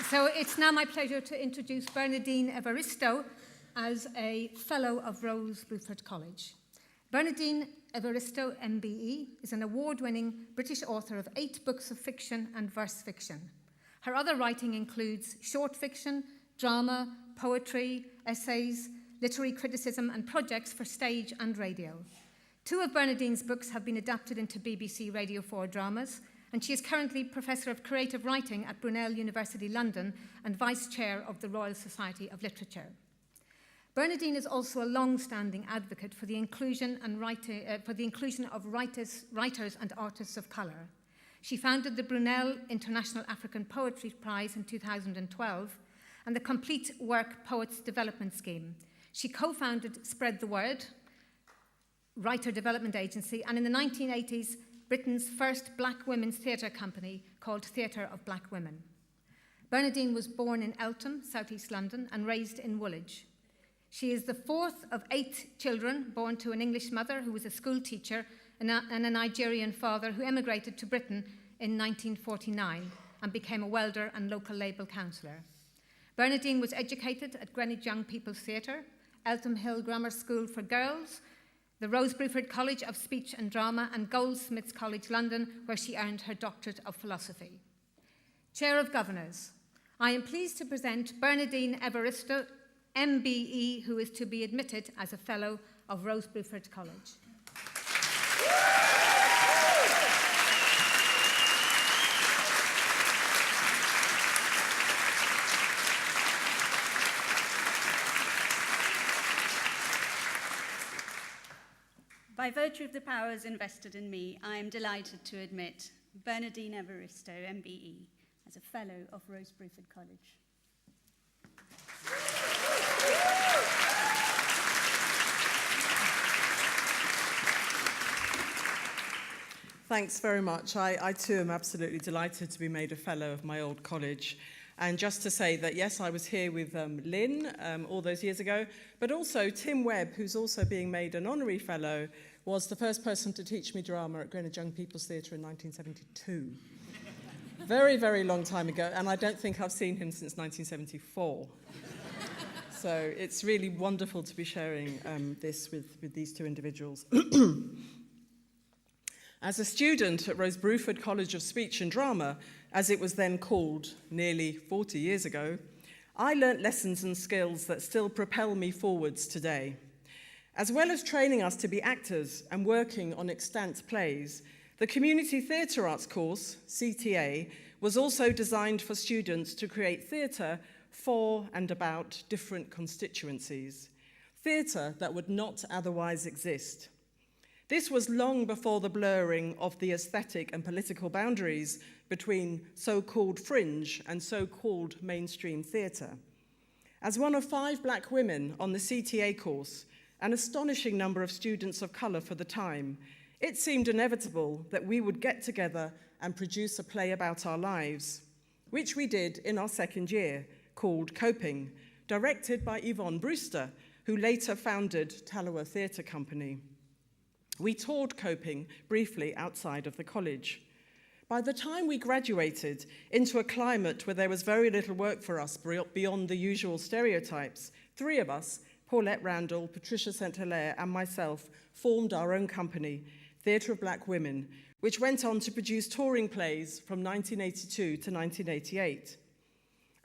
So it's now my pleasure to introduce Bernadine Evaristo as a Fellow of Rose Bruford College. Bernadine Evaristo MBE is an award-winning British author of 8 books of fiction and verse fiction. Her other writing includes short fiction, drama, poetry, essays, literary criticism, and projects for stage and radio. 2 of Bernadine's books have been adapted into BBC Radio 4 dramas, and she is currently Professor of Creative Writing at Brunel University London and Vice Chair of the Royal Society of Literature. Bernadine is also a long-standing advocate for the inclusion of writers and artists of colour. She founded the Brunel International African Poetry Prize in 2012 and the Complete Work Poets Development Scheme. She co-founded Spread the Word, writer development agency, and in the 1980s, Britain's first black women's theatre company called Theatre of Black Women. Bernadine was born in Eltham, South East London, and raised in Woolwich. She is the 4th of 8 children born to an English mother who was a school teacher and a Nigerian father who emigrated to Britain in 1949 and became a welder and local label councillor. Bernadine was educated at Greenwich Young People's Theatre, Eltham Hill Grammar School for Girls, the Rose Bruford College of Speech and Drama, and Goldsmiths College London, where she earned her Doctorate of Philosophy. Chair of Governors, I am pleased to present Bernadine Evaristo MBE, who is to be admitted as a Fellow of Rose Bruford College. By virtue of the powers invested in me, I am delighted to admit Bernadine Evaristo MBE as a Fellow of Rose Bruford College. Thanks very much. I too am absolutely delighted to be made a Fellow of my old college. And just to say that, yes, I was here with Lynn all those years ago, but also Tim Webb, who's also being made an Honorary Fellow, was the first person to teach me drama at Greenwich Young People's Theatre in 1972. Very, very long time ago, and I don't think I've seen him since 1974. So it's really wonderful to be sharing this with these 2 individuals. As a student at Rose Bruford College of Speech and Drama, as it was then called nearly 40 years ago, I learnt lessons and skills that still propel me forwards today. As well as training us to be actors and working on extant plays, the Community Theatre Arts course, CTA, was also designed for students to create theatre for and about different constituencies, theatre that would not otherwise exist. This was long before the blurring of the aesthetic and political boundaries between so-called fringe and so-called mainstream theatre. As one of 5 black women on the CTA course, an astonishing number of students of colour for the time, it seemed inevitable that we would get together and produce a play about our lives, which we did in our 2nd year, called Coping, directed by Yvonne Brewster, who later founded Tallowa Theatre Company. We toured Coping briefly outside of the college. By the time we graduated into a climate where there was very little work for us beyond the usual stereotypes, 3 of us, Paulette Randall, Patricia St-Hilaire, and myself, formed our own company, Theatre of Black Women, which went on to produce touring plays from 1982 to 1988.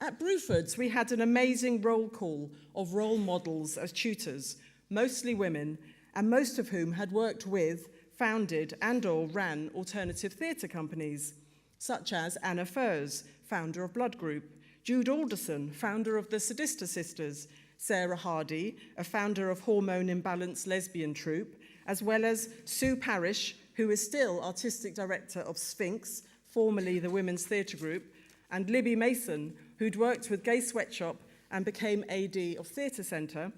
At Bruford's, we had an amazing roll call of role models as tutors, mostly women, and most of whom had worked with, founded, and/or ran alternative theatre companies, such as Anna Furs, founder of Blood Group, Jude Alderson, founder of the Sadista Sisters, Sarah Hardy, a founder of Hormone Imbalance Lesbian Troupe, as well as Sue Parrish, who is still artistic director of Sphinx, formerly the Women's Theatre Group, and Libby Mason, who'd worked with Gay Sweatshop and became AD of Theatre Centre,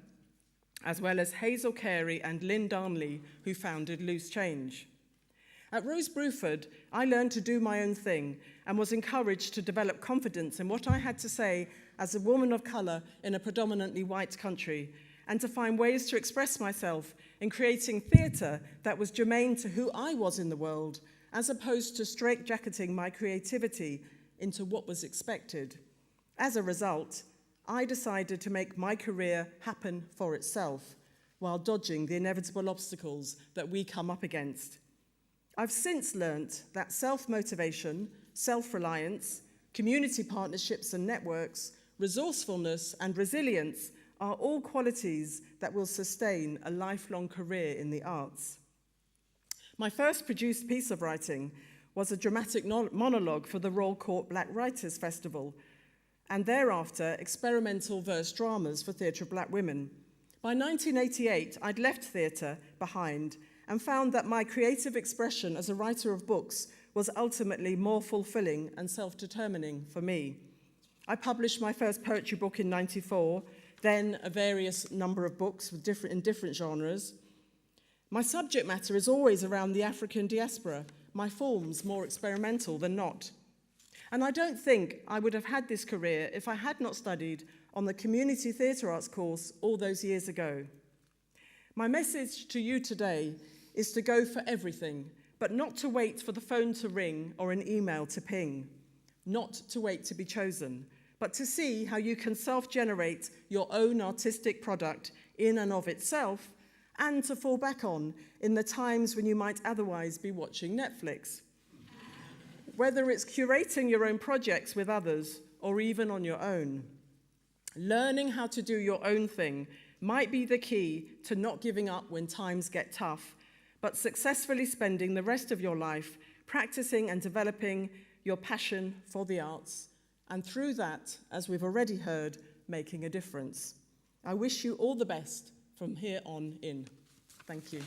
as well as Hazel Carey and Lynn Darnley, who founded Loose Change. At Rose Bruford, I learned to do my own thing and was encouraged to develop confidence in what I had to say as a woman of colour in a predominantly white country, and to find ways to express myself in creating theatre that was germane to who I was in the world, as opposed to straitjacketing my creativity into what was expected. As a result, I decided to make my career happen for itself while dodging the inevitable obstacles that we come up against. I've since learnt that self-motivation, self-reliance, community partnerships and networks, resourcefulness and resilience are all qualities that will sustain a lifelong career in the arts. My first produced piece of writing was a dramatic monologue for the Royal Court Black Writers Festival, and thereafter experimental verse dramas for Theatre of Black Women. By 1988, I'd left theatre behind and found that my creative expression as a writer of books was ultimately more fulfilling and self-determining for me. I published my first poetry book in '94, then a various number of books in different genres. My subject matter is always around the African diaspora, my forms more experimental than not. And I don't think I would have had this career if I had not studied on the Community Theatre Arts course all those years ago. My message to you today is to go for everything, but not to wait for the phone to ring or an email to ping, not to wait to be chosen, but to see how you can self-generate your own artistic product in and of itself, and to fall back on in the times when you might otherwise be watching Netflix. Whether it's curating your own projects with others or even on your own, learning how to do your own thing might be the key to not giving up when times get tough, but successfully spending the rest of your life practicing and developing your passion for the arts, and through that, as we've already heard, making a difference. I wish you all the best from here on in. Thank you.